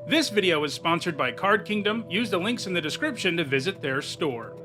This video is sponsored by Card Kingdom. Use the links in the description to visit their store.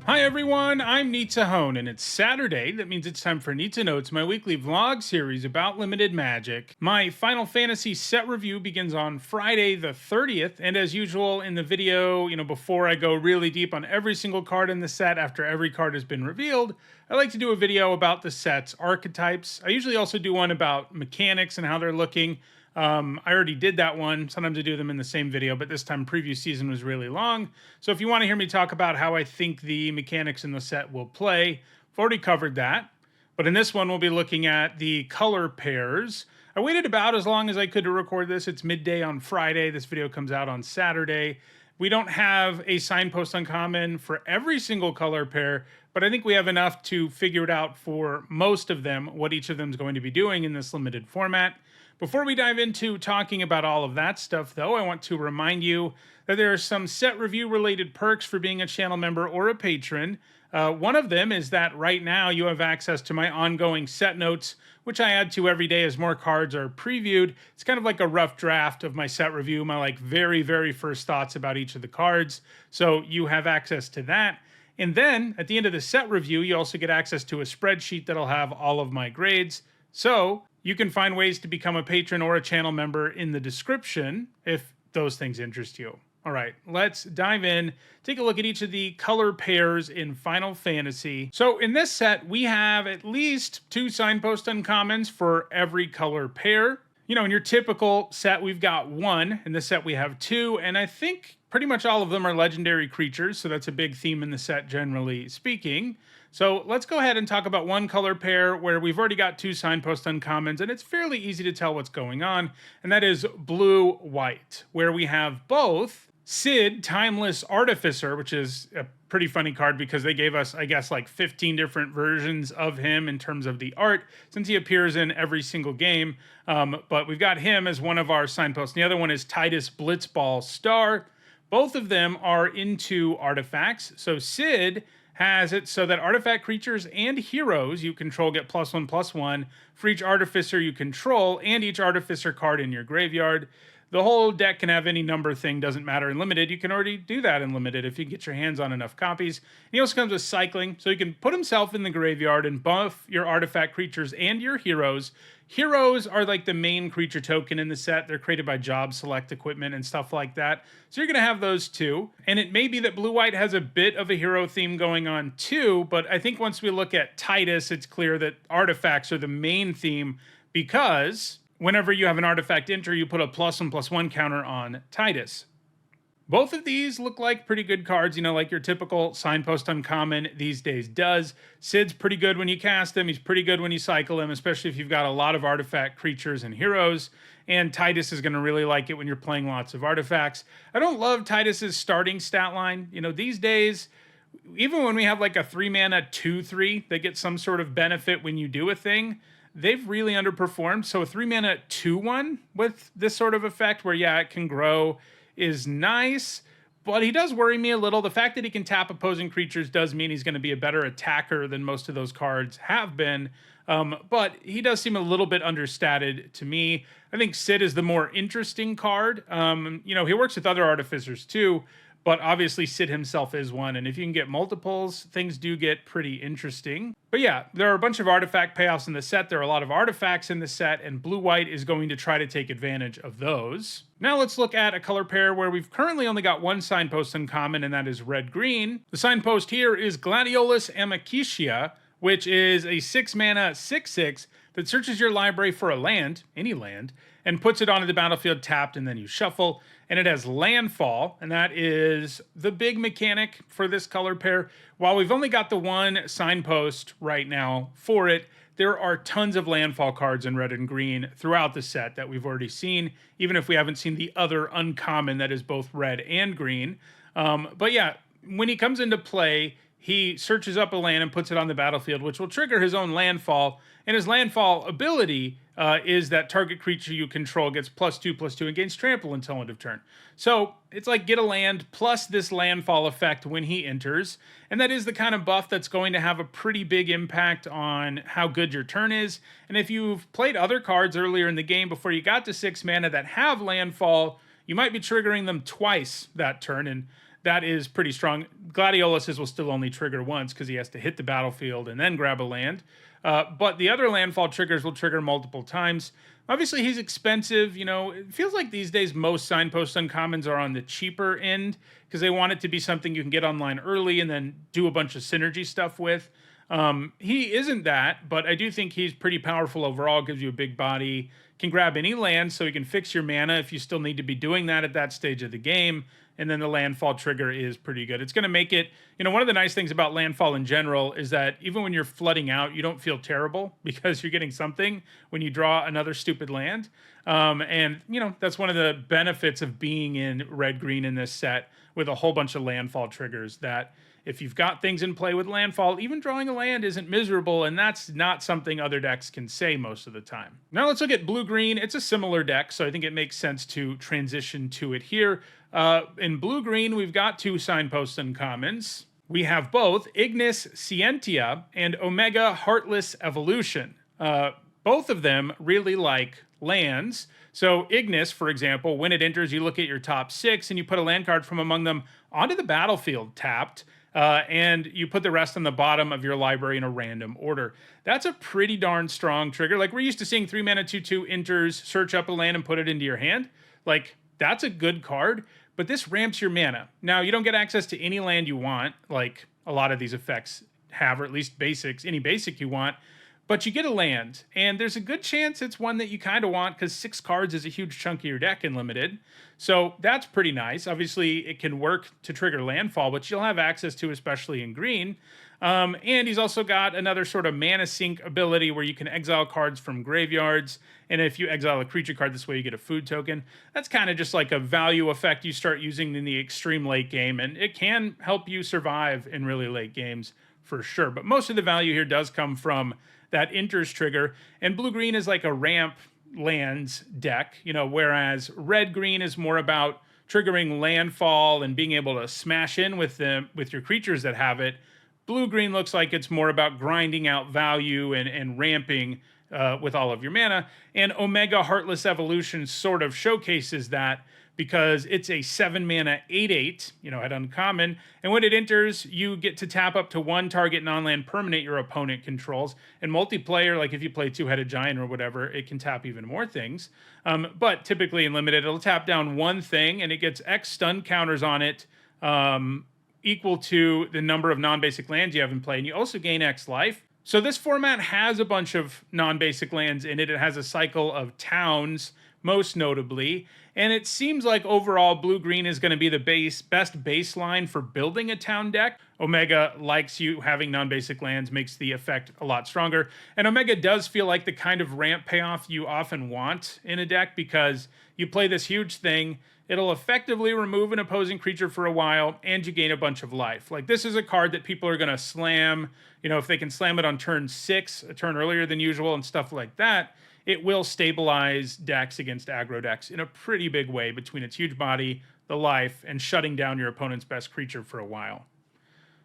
Hi everyone, I'm Hone, and it's Saturday. That means it's time for Nita Notes, my weekly vlog series about limited Magic. My Final Fantasy set review begins on Friday the 30th, and as usual in the video, before I go really deep on every single card in the set after every card has been revealed, I like to do a video about the set's archetypes. I usually also do one about mechanics and how they're looking. I already did that one. Sometimes I do them in the same video, but this time preview season was really long. So if you want to hear me talk about how I think the mechanics in the set will play, I've already covered that. But in this one, we'll be looking at the color pairs. I waited about as long as I could to record this. It's midday on Friday. This video comes out on Saturday. We don't have a signpost uncommon for every single color pair, but I think we have enough to figure it out for most of them, what each of them is going to be doing in this limited format. Before we dive into talking about all of that stuff, though, I want to remind you that there are some set review related perks for being a channel member or a patron. One of them is that right now you have access to my ongoing set notes, which I add to every day as more cards are previewed. It's kind of like a rough draft of my set review, my very, very first thoughts about each of the cards. So you have access to that. And then at the end of the set review, you also get access to a spreadsheet that'll have all of my grades. So you can find ways to become a patron or a channel member in the description if those things interest you. All right, let's dive in, take a look at each of the color pairs in Final Fantasy. So in this set, we have at least 2 signpost uncommons for every color pair. In your typical set, we've got 1. In this set, we have 2, and I think pretty much all of them are legendary creatures, so that's a big theme in the set, generally speaking. So let's go ahead and talk about one color pair where we've already got 2 signpost uncommons, and it's fairly easy to tell what's going on, and that is blue-white, where we have both Sid, Timeless Artificer, which is a pretty funny card because they gave us, I guess, like 15 different versions of him in terms of the art, since he appears in every single game. But we've got him as one of our signposts. The other one is Titus Blitzball Star. Both of them are into artifacts. So Sid has it so that artifact creatures and heroes you control get +1/+1 for each artificer you control and each artificer card in your graveyard. The whole deck can have any number thing, doesn't matter in limited. You can already do that in limited if you can get your hands on enough copies. And he also comes with cycling, so he can put himself in the graveyard and buff your artifact creatures and your heroes. Heroes are like the main creature token in the set. They're created by job select equipment and stuff like that. So you're going to have those too. And it may be that blue-white has a bit of a hero theme going on too, but I think once we look at Titus, it's clear that artifacts are the main theme because whenever you have an artifact enter, you put a +1/+1 counter on Titus. Both of these look like pretty good cards, like your typical signpost uncommon these days does. Sid's pretty good when you cast him. He's pretty good when you cycle him, especially if you've got a lot of artifact creatures and heroes. And Titus is going to really like it when you're playing lots of artifacts. I don't love Titus's starting stat line. These days, even when we have like a 3-mana 2/3 that gets some sort of benefit when you do a thing, they've really underperformed. So a 3-mana 2/1 with this sort of effect where, yeah, it can grow is nice, but he does worry me a little. The fact that he can tap opposing creatures does mean he's going to be a better attacker than most of those cards have been, but he does seem a little bit understated to me. I think Sid is the more interesting card. He works with other artificers too, but obviously Sid himself is one, and if you can get multiples, things do get pretty interesting. But yeah, there are a bunch of artifact payoffs in the set. There are a lot of artifacts in the set, and blue-white is going to try to take advantage of those. Now let's look at a color pair where we've currently only got 1 signpost in common, and that is red-green. The signpost here is Gladiolus Amakecia, which is a 6-mana 6/6 that searches your library for a land, any land, and puts it onto the battlefield tapped, and then you shuffle. And it has landfall, and that is the big mechanic for this color pair. While we've only got the 1 signpost right now for it, there are tons of landfall cards in red and green throughout the set that we've already seen, even if we haven't seen the other uncommon that is both red and green. But yeah, when he comes into play, he searches up a land and puts it on the battlefield, which will trigger his own landfall. And his landfall ability is that target creature you control gets +2/+2 and gains trample until end of turn. So it's like get a land plus this landfall effect when he enters. And that is the kind of buff that's going to have a pretty big impact on how good your turn is. And if you've played other cards earlier in the game before you got to 6 mana that have landfall, you might be triggering them twice that turn. And that is pretty strong. Gladiolus will still only trigger once because he has to hit the battlefield and then grab a land. But the other landfall triggers will trigger multiple times. Obviously, he's expensive. You know, it feels like these days most signpost uncommons are on the cheaper end because they want it to be something you can get online early and then do a bunch of synergy stuff with. He isn't that, but I do think he's pretty powerful overall, gives you a big body, can grab any land so he can fix your mana if you still need to be doing that at that stage of the game. And then the landfall trigger is pretty good. It's going to make it, you know, one of the nice things about landfall in general is that even when you're flooding out, you don't feel terrible because you're getting something when you draw another stupid land. And, you know, that's one of the benefits of being in red-green in this set with a whole bunch of landfall triggers, that if you've got things in play with landfall, even drawing a land isn't miserable, and that's not something other decks can say most of the time. Now let's look at blue-green. It's a similar deck, so I think it makes sense to transition to it here. In blue-green, we've got two signposts uncommons. We have both Ignis Scientia and Omega Heartless Evolution. Both of them really like lands. So Ignis, for example, when it enters, you look at your top 6 and you put a land card from among them onto the battlefield tapped. And you put the rest on the bottom of your library in a random order. That's a pretty darn strong trigger. Like, we're used to seeing 3 mana 2/2 enters, search up a land and put it into your hand. Like, that's a good card, but this ramps your mana. Now, you don't get access to any land you want, like a lot of these effects have, or at least basics, any basic you want, but you get a land, and there's a good chance it's one that you kind of want because 6 cards is a huge chunk of your deck in limited. So that's pretty nice. Obviously, it can work to trigger landfall, which you'll have access to, especially in green. And he's also got another sort of mana sink ability where you can exile cards from graveyards. And if you exile a creature card this way, you get a food token. That's kind of just like a value effect you start using in the extreme late game. And it can help you survive in really late games for sure. But most of the value here does come from that enters trigger. And blue-green is like a ramp lands deck, you know, whereas red-green is more about triggering landfall and being able to smash in with them with your creatures that have it. Blue-green looks like it's more about grinding out value and ramping with all of your mana. And Omega Heartless Evolution sort of showcases that because it's a 7 mana 8/8, you know, at uncommon. And when it enters, you get to tap up to 1 target non-land permanent your opponent controls. And multiplayer, like if you play Two-Headed Giant or whatever, it can tap even more things. But typically in limited, it'll tap down 1 thing and it gets X stun counters on it, equal to the number of non-basic lands you have in play. And you also gain X life. So this format has a bunch of non-basic lands in it. It has a cycle of towns, most notably. And it seems like overall blue-green is going to be the best baseline for building a town deck. Omega likes you having non-basic lands, makes the effect a lot stronger. And Omega does feel like the kind of ramp payoff you often want in a deck because you play this huge thing, it'll effectively remove an opposing creature for a while, and you gain a bunch of life. Like, this is a card that people are going to slam. You know, if they can slam it on turn 6, a turn earlier than usual and stuff like that, it will stabilize decks against aggro decks in a pretty big way between its huge body, the life, and shutting down your opponent's best creature for a while.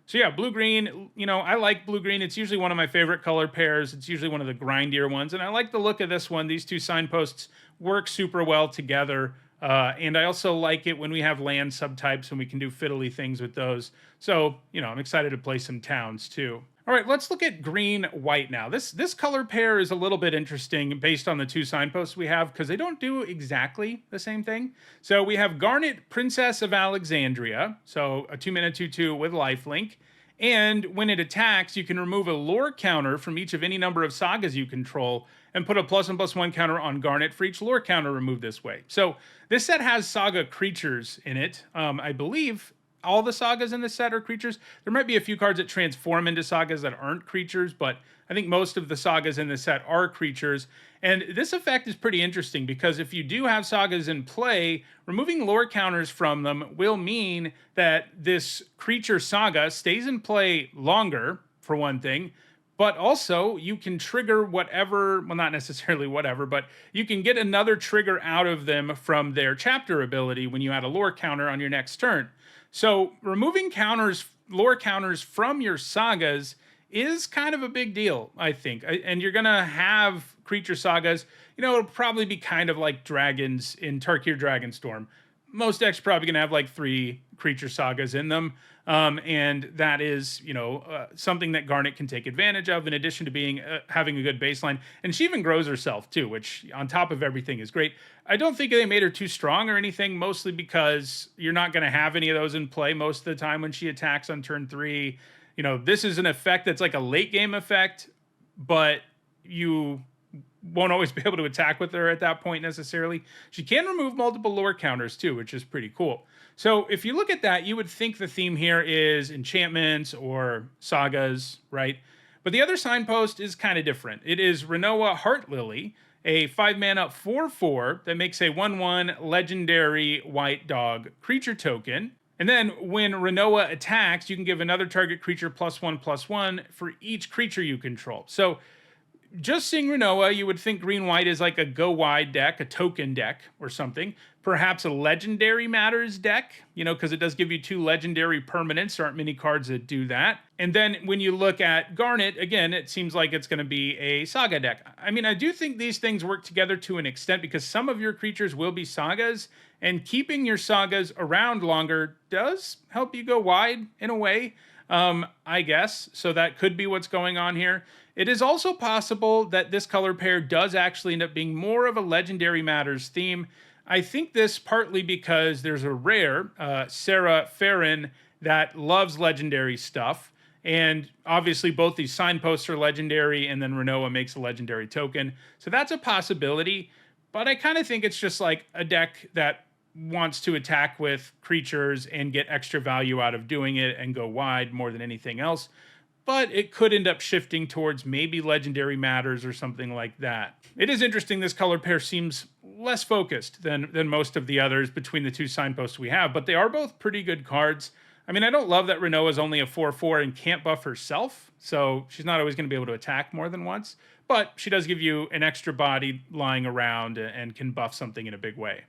So yeah, blue-green, you know, I like blue-green. It's usually one of my favorite color pairs. It's usually one of the grindier ones, and I like the look of this one. These two signposts work super well together, and I also like it when we have land subtypes and we can do fiddly things with those. So, you know, I'm excited to play some towns too. All right, let's look at green-white now. This color pair is a little bit interesting based on the two signposts we have because they don't do exactly the same thing. So we have Garnet, Princess of Alexandria, so a 2 mana 2/2 with lifelink. And when it attacks, you can remove a lore counter from each of any number of sagas you control and put a +1/+1 counter on Garnet for each lore counter removed this way. So this set has saga creatures in it. I believe all the sagas in this set are creatures. There might be a few cards that transform into sagas that aren't creatures, but I think most of the sagas in this set are creatures. And this effect is pretty interesting because if you do have sagas in play, removing lore counters from them will mean that this creature saga stays in play longer, for one thing, But also, you can trigger whatever, well, not necessarily whatever, but you can get another trigger out of them from their chapter ability when you add a lore counter on your next turn. So, removing lore counters from your sagas is kind of a big deal, I think. And you're going to have creature sagas, it'll probably be kind of like dragons in Tarkir Dragonstorm. Most decks are probably going to have like 3 creature sagas in them. And that is, something that Garnet can take advantage of, in addition to being having a good baseline. And she even grows herself too, which on top of everything is great. I don't think they made her too strong or anything, mostly because you're not going to have any of those in play most of the time when she attacks on turn 3. This is an effect that's like a late game effect, but you won't always be able to attack with her at that point necessarily. She can remove multiple lore counters too, which is pretty cool. So if you look at that, you would think the theme here is enchantments or sagas, right? But the other signpost is kind of different. It is Rinoa Heart Lily, a 5-mana 4/4 that makes a 1/1 legendary white dog creature token. And then when Rinoa attacks, you can give another target creature +1/+1 for each creature you control. So just seeing Rinoa, you would think green-white is like a go-wide deck, a token deck or something. Perhaps a Legendary Matters deck, because it does give you 2 legendary permanents. There aren't many cards that do that. And then when you look at Garnet, again, it seems like it's going to be a Saga deck. I mean, I do think these things work together to an extent, because some of your creatures will be Sagas, and keeping your Sagas around longer does help you go wide in a way, I guess. So that could be what's going on here. It is also possible that this color pair does actually end up being more of a Legendary Matters theme. I think this partly because there's a rare, Sarah Farron, that loves legendary stuff. And obviously both these signposts are legendary, and then Rinoa makes a legendary token. So that's a possibility. But I kind of think it's just like a deck that wants to attack with creatures and get extra value out of doing it and go wide more than anything else. But it could end up shifting towards maybe Legendary Matters or something like that. It is interesting, this color pair seems less focused than most of the others between the 2 signposts we have, but they are both pretty good cards. I mean, I don't love that Rinoa is only a 4/4 and can't buff herself, so she's not always going to be able to attack more than once, but she does give you an extra body lying around and can buff something in a big way.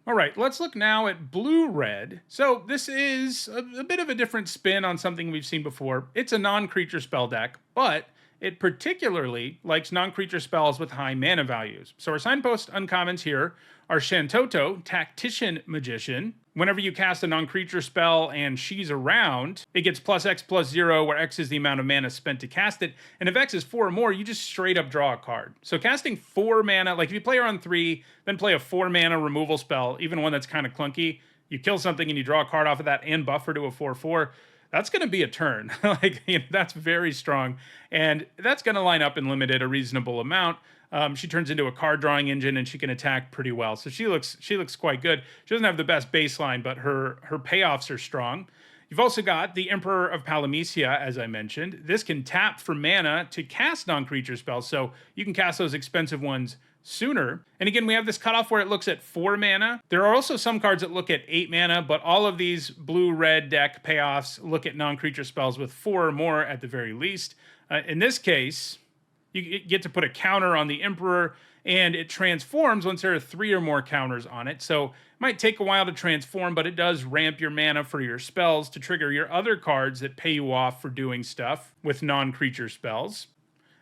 All right, let's look now at blue-red. So this is a bit of a different spin on something we've seen before. It's a non-creature spell deck, but it particularly likes non-creature spells with high mana values. So our signpost uncommons here are Shantoto, Tactician Magician. Whenever you cast a non-creature spell and she's around, it gets +X+0, where X is the amount of mana spent to cast it. And if X is 4 or more, you just straight up draw a card. So casting 4 mana, like if you play her on 3, then play a 4 mana removal spell, even one that's kind of clunky, you kill something and you draw a card off of that and buffer to a 4/4, that's going to be a turn. That's very strong. And that's going to line up in limited a reasonable amount. She turns into a card drawing engine, and she can attack pretty well. So she looks quite good. She doesn't have the best baseline, but her payoffs are strong. You've also got the Emperor of Palamecia, as I mentioned. This can tap for mana to cast non-creature spells, so you can cast those expensive ones sooner. And again, we have this cutoff where it looks at 4 mana. There are also some cards that look at 8 mana, but all of these blue-red deck payoffs look at non-creature spells with 4 or more at the very least. In this case, you get to put a counter on the Emperor, and it transforms once there are 3 or more counters on it. So it might take a while to transform, but it does ramp your mana for your spells to trigger your other cards that pay you off for doing stuff with non-creature spells.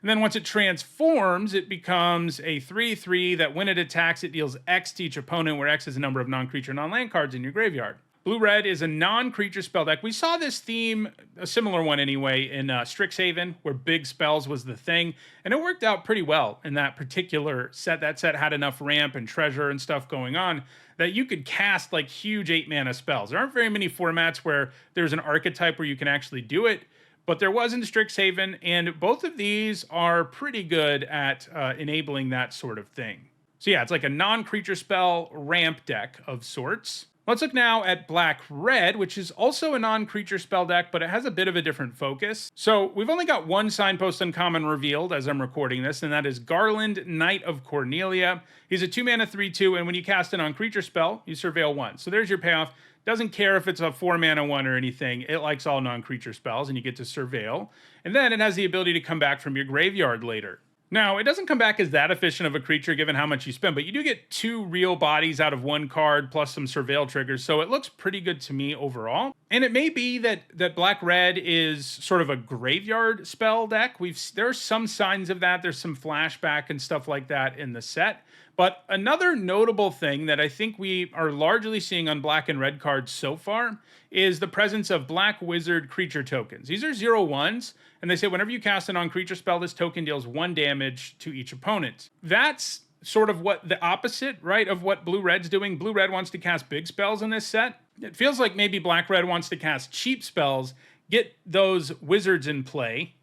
And then once it transforms, it becomes a 3/3 that when it attacks, it deals X to each opponent, where X is the number of non-creature, non-land cards in your graveyard. Blue-red is a non-creature spell deck. We saw this theme, a similar one anyway, in Strixhaven, where big spells was the thing, and it worked out pretty well in that particular set. That set had enough ramp and treasure and stuff going on that you could cast like huge 8-mana spells. There aren't very many formats where there's an archetype where you can actually do it, but there was in Strixhaven, and both of these are pretty good at enabling that sort of thing. So yeah, it's like a non-creature spell ramp deck of sorts. Let's look now at Black-Red, which is also a non-creature spell deck, but it has a bit of a different focus. So we've only got one signpost uncommon revealed as I'm recording this, and that is Garland, Knight of Cornelia. He's a 2-mana 3/2, and when you cast a non-creature spell, you Surveil 1. So there's your payoff. Doesn't care if it's a 4-mana 1 or anything. It likes all non-creature spells, and you get to Surveil. And then it has the ability to come back from your graveyard later. Now, it doesn't come back as that efficient of a creature given how much you spend, but you do get 2 real bodies out of 1 card plus some Surveil triggers, so it looks pretty good to me overall. And it may be that Black-Red is sort of a graveyard spell deck. There are some signs of that. There's some flashback and stuff like that in the set. But another notable thing that I think we are largely seeing on black and red cards so far is the presence of Black Wizard creature tokens. These are 0/1s, and they say whenever you cast a non-creature spell, this token deals 1 damage to each opponent. That's sort of what the opposite, right, of what Blue-Red's doing. Blue-Red wants to cast big spells in this set. It feels like maybe Black-Red wants to cast cheap spells, get those wizards in play,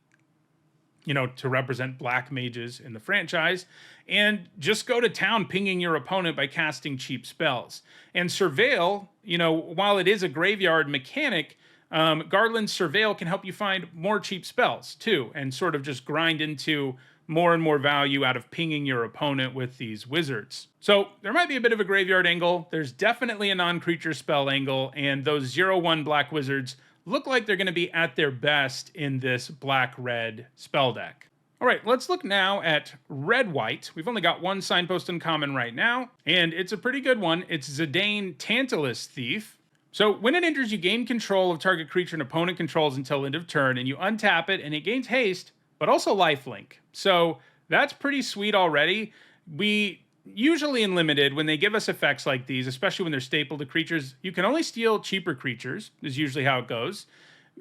to represent black mages in the franchise, and just go to town pinging your opponent by casting cheap spells. And Surveil, while it is a graveyard mechanic, Garland's Surveil can help you find more cheap spells too, and sort of just grind into more and more value out of pinging your opponent with these wizards. So there might be a bit of a graveyard angle. There's definitely a non-creature spell angle, and those 0/1 black wizards look like they're going to be at their best in this Black-Red spell deck. All right, let's look now at Red-White. We've only got one signpost uncommon right now, and it's a pretty good one. It's Zidane, Tantalus Thief. So when it enters, you gain control of target creature an opponent controls until end of turn, and you untap it, and it gains haste, but also lifelink. So that's pretty sweet already. We usually in Limited, when they give us effects like these, especially when they're stapled to creatures, you can only steal cheaper creatures, is usually how it goes.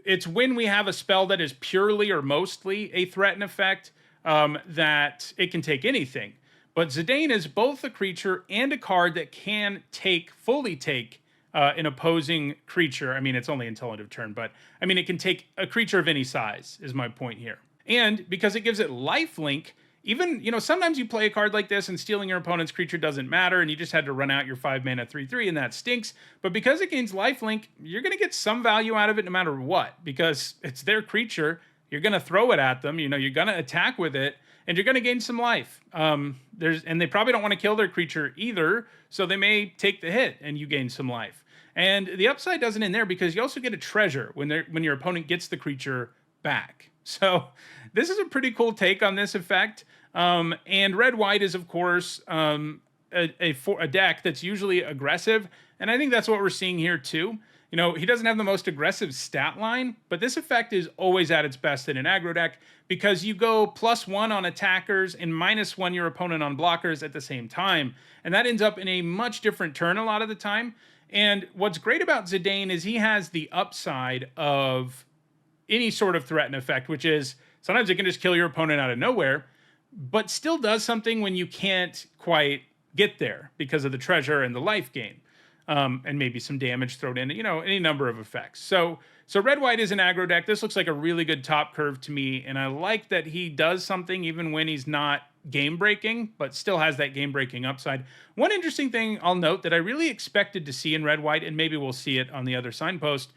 It's when we have a spell that is purely or mostly a threaten effect that it can take anything. But Zidane is both a creature and a card that can fully take an opposing creature. I mean, it's only until end of turn, but I mean, it can take a creature of any size, is my point here. And because it gives it lifelink, even, sometimes you play a card like this and stealing your opponent's creature doesn't matter, and you just had to run out your 5-mana 3/3, and that stinks. But because it gains lifelink, you're going to get some value out of it no matter what, because it's their creature. You're going to throw it at them, you're going to attack with it, and you're going to gain some life. And they probably don't want to kill their creature either, so they may take the hit, and you gain some life. And the upside doesn't end there, because you also get a treasure when your opponent gets the creature back. So this is a pretty cool take on this effect. And Red-White is, of course, a deck that's usually aggressive, and I think that's what we're seeing here too. He doesn't have the most aggressive stat line, but this effect is always at its best in an aggro deck, because you go +1 on attackers and -1 your opponent on blockers at the same time, and that ends up in a much different turn a lot of the time. And what's great about Zidane is he has the upside of any sort of threaten effect, which is sometimes it can just kill your opponent out of nowhere, but still does something when you can't quite get there because of the treasure and the life gain, and maybe some damage thrown in, any number of effects. So Red-White is an aggro deck. This looks like a really good top curve to me, and I like that he does something even when he's not game-breaking, but still has that game-breaking upside. One interesting thing I'll note that I really expected to see in Red-White, and maybe we'll see it on the other signpost,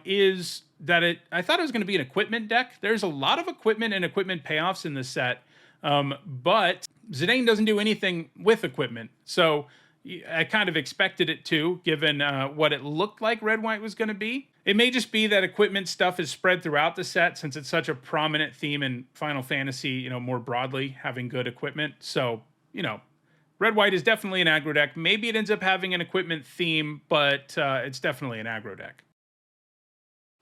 is that I thought it was going to be an equipment deck. There's a lot of equipment and equipment payoffs in this set, but Zidane doesn't do anything with equipment. So I kind of expected it to, given what it looked like Red-White was going to be. It may just be that equipment stuff is spread throughout the set, since it's such a prominent theme in Final Fantasy, more broadly, having good equipment. So, Red-White is definitely an aggro deck. Maybe it ends up having an equipment theme, but it's definitely an aggro deck.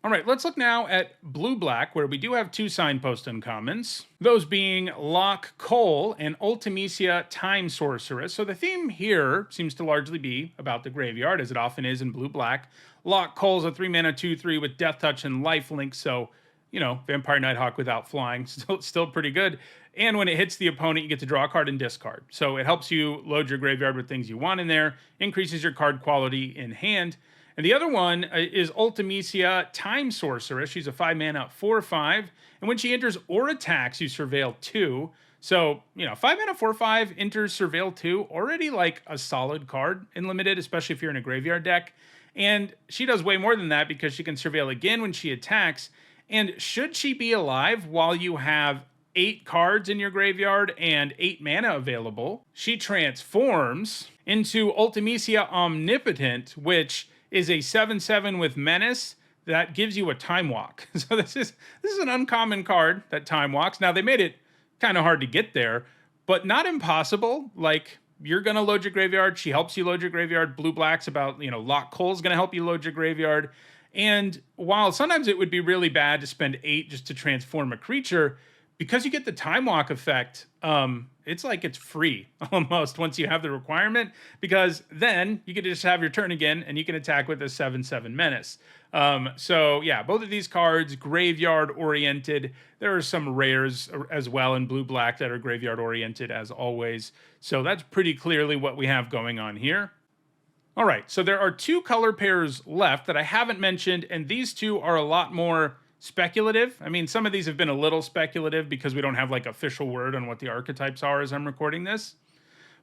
All right, let's look now at Blue-Black, where we do have 2 signpost uncommons, those being Lock Cole and Ultimecia Time Sorceress. So the theme here seems to largely be about the graveyard, as it often is in Blue-Black. Lock Cole's a 3-mana 2/3 with Death Touch and Lifelink, so, Vampire Nighthawk without flying, still pretty good. And when it hits the opponent, you get to draw a card and discard. So it helps you load your graveyard with things you want in there, increases your card quality in hand. And the other one is Ultimecia Time Sorceress. She's a 5-mana 4/5. And when she enters or attacks, you Surveil 2. So, 5 mana 4/5 enters Surveil 2, already like a solid card in limited, especially if you're in a graveyard deck. And she does way more than that because she can Surveil again when she attacks. And should she be alive while you have 8 cards in your graveyard and 8 mana available, she transforms into Ultimecia Omnipotent, which is a 7/7 with Menace that gives you a Time Walk. So this is an uncommon card that Time Walks. Now they made it kind of hard to get there, but not impossible. Like, you're gonna load your graveyard. She helps you load your graveyard. Blue Black's about, Lock Coal's gonna help you load your graveyard. And while sometimes it would be really bad to spend 8 just to transform a creature, because you get the Time Walk effect, it's like it's free almost once you have the requirement, because then you can just have your turn again and you can attack with a 7/7 Menace. So yeah, both of these cards graveyard oriented. There are some rares as well in blue black that are graveyard oriented as always. So that's pretty clearly what we have going on here. All right, so there are 2 color pairs left that I haven't mentioned, and these 2 are a lot more speculative. I mean, some of these have been a little speculative because we don't have like official word on what the archetypes are as I'm recording this.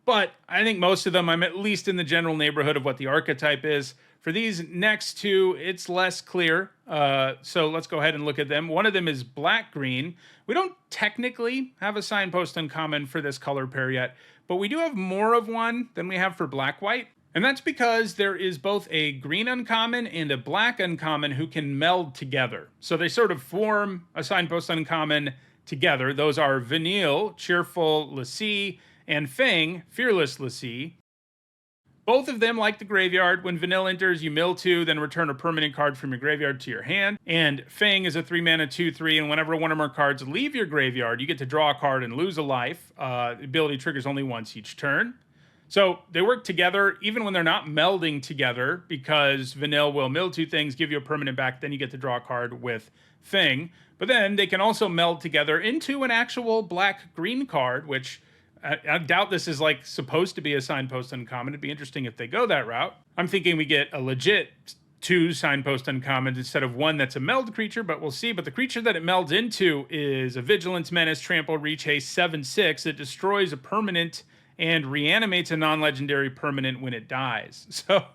But I think most of them, I'm at least in the general neighborhood of what the archetype is. For these next 2, it's less clear. So let's go ahead and look at them. One of them is black-green. We don't technically have a signpost uncommon for this color pair yet, but we do have more of one than we have for black-white. And that's because there is both a green uncommon and a black uncommon who can meld together. So they sort of form a signpost uncommon together. Those are Vanille, Cheerful Lassie, and Fang, Fearless Lassie. Both of them, like the graveyard, when Vanille enters, you mill 2, then return a permanent card from your graveyard to your hand. And Fang is a 3 mana 2/3, and whenever one or more cards leave your graveyard, you get to draw a card and lose a life. The ability triggers only once each turn. So they work together even when they're not melding together, because Vanille will mill 2 things, give you a permanent back, then you get to draw a card with Fang. But then they can also meld together into an actual black-green card, which I doubt this is like supposed to be a signpost uncommon. It'd be interesting if they go that route. I'm thinking we get a legit 2 signpost uncommons instead of one that's a meld creature, but we'll see. But the creature that it melds into is a Vigilance, Menace, Trample, Reach, Haste, 7/6. It destroys a permanent and reanimates a non-legendary permanent when it dies. So,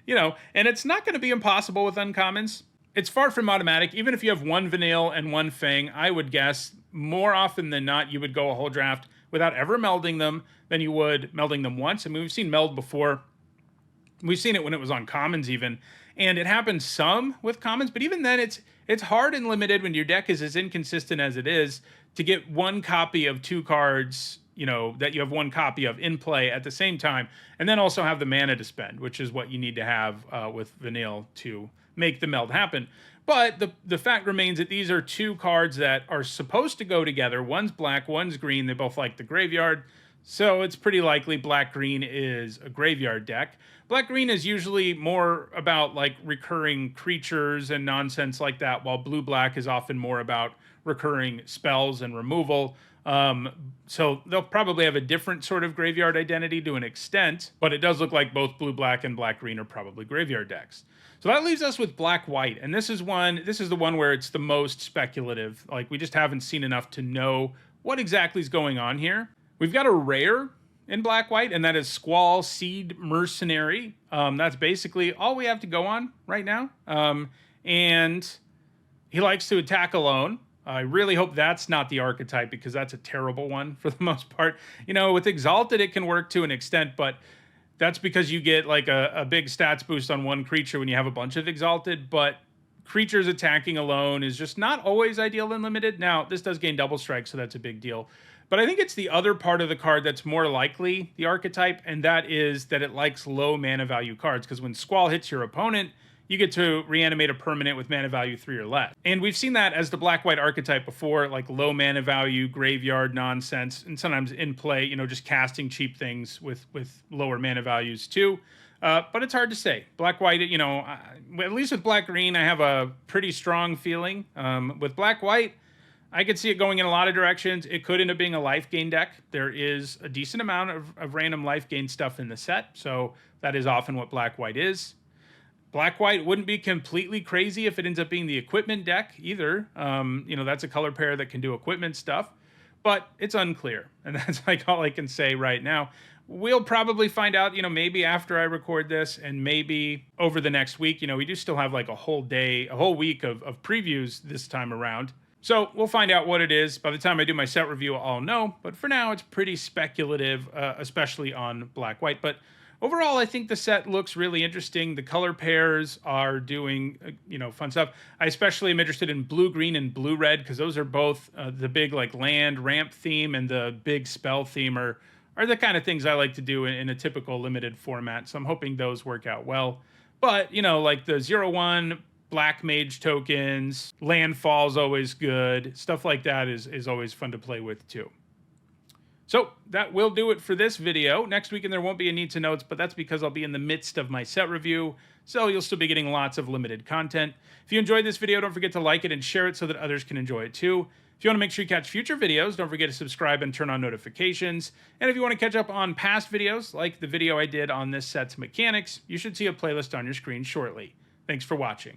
and it's not going to be impossible with uncommons. It's far from automatic. Even if you have 1 Vanille and 1 Fang, I would guess more often than not, you would go a whole draft without ever melding them than you would melding them once. I mean, we've seen meld before. We've seen it when it was on commons even. And it happens some with commons, but even then it's hard and limited when your deck is as inconsistent as it is to get 1 copy of 2 cards, that you have 1 copy of in play at the same time, and then also have the mana to spend, which is what you need to have with Vanille to make the meld happen. But the fact remains that these are 2 cards that are supposed to go together. One's black, one's green. They both like the graveyard. So it's pretty likely black-green is a graveyard deck. Black-green is usually more about like recurring creatures and nonsense like that, while blue-black is often more about recurring spells and removal. So they'll probably have a different sort of graveyard identity to an extent, but it does look like both blue-black and black-green are probably graveyard decks. So that leaves us with black-white, and this is the one where it's the most speculative. Like, we just haven't seen enough to know what exactly is going on here. We've got a rare in black-white, and that is Squall Seed Mercenary. That's basically all we have to go on right now. And he likes to attack alone. I really hope that's not the archetype, because that's a terrible one for the most part. With Exalted, it can work to an extent, but that's because you get like a big stats boost on 1 creature when you have a bunch of Exalted, but creatures attacking alone is just not always ideal in limited. Now, this does gain double strike, so that's a big deal. But I think it's the other part of the card that's more likely the archetype, and that is that it likes low mana value cards, because when Squall hits your opponent, you get to reanimate a permanent with mana value 3 or less. And we've seen that as the black-white archetype before, like low mana value, graveyard nonsense, and sometimes in play, just casting cheap things with lower mana values too. But it's hard to say. Black-white, at least with black-green, I have a pretty strong feeling. With black-white, I could see it going in a lot of directions. It could end up being a life gain deck. There is a decent amount of random life gain stuff in the set, so that is often what black-white is. Black-white wouldn't be completely crazy if it ends up being the equipment deck either. That's a color pair that can do equipment stuff. but it's unclear. And that's like all I can say right now. We'll probably find out, maybe after I record this and maybe over the next week. We do still have like a whole week of previews this time around. So we'll find out what it is. By the time I do my set review, I'll know. But for now, it's pretty speculative, especially on black-white. But overall, I think the set looks really interesting. The color pairs are doing, fun stuff. I especially am interested in blue-green and blue-red because those are both the big like land ramp theme and the big spell theme are the kind of things I like to do in a typical limited format. So I'm hoping those work out well. But, like the 0/1 black mage tokens, landfall's always good. Stuff like that is always fun to play with too. So that will do it for this video. Next weekend there won't be a Need to Notes, but that's because I'll be in the midst of my set review, so you'll still be getting lots of limited content. If you enjoyed this video, don't forget to like it and share it so that others can enjoy it too. If you want to make sure you catch future videos, don't forget to subscribe and turn on notifications. And if you want to catch up on past videos, like the video I did on this set's mechanics, you should see a playlist on your screen shortly. Thanks for watching.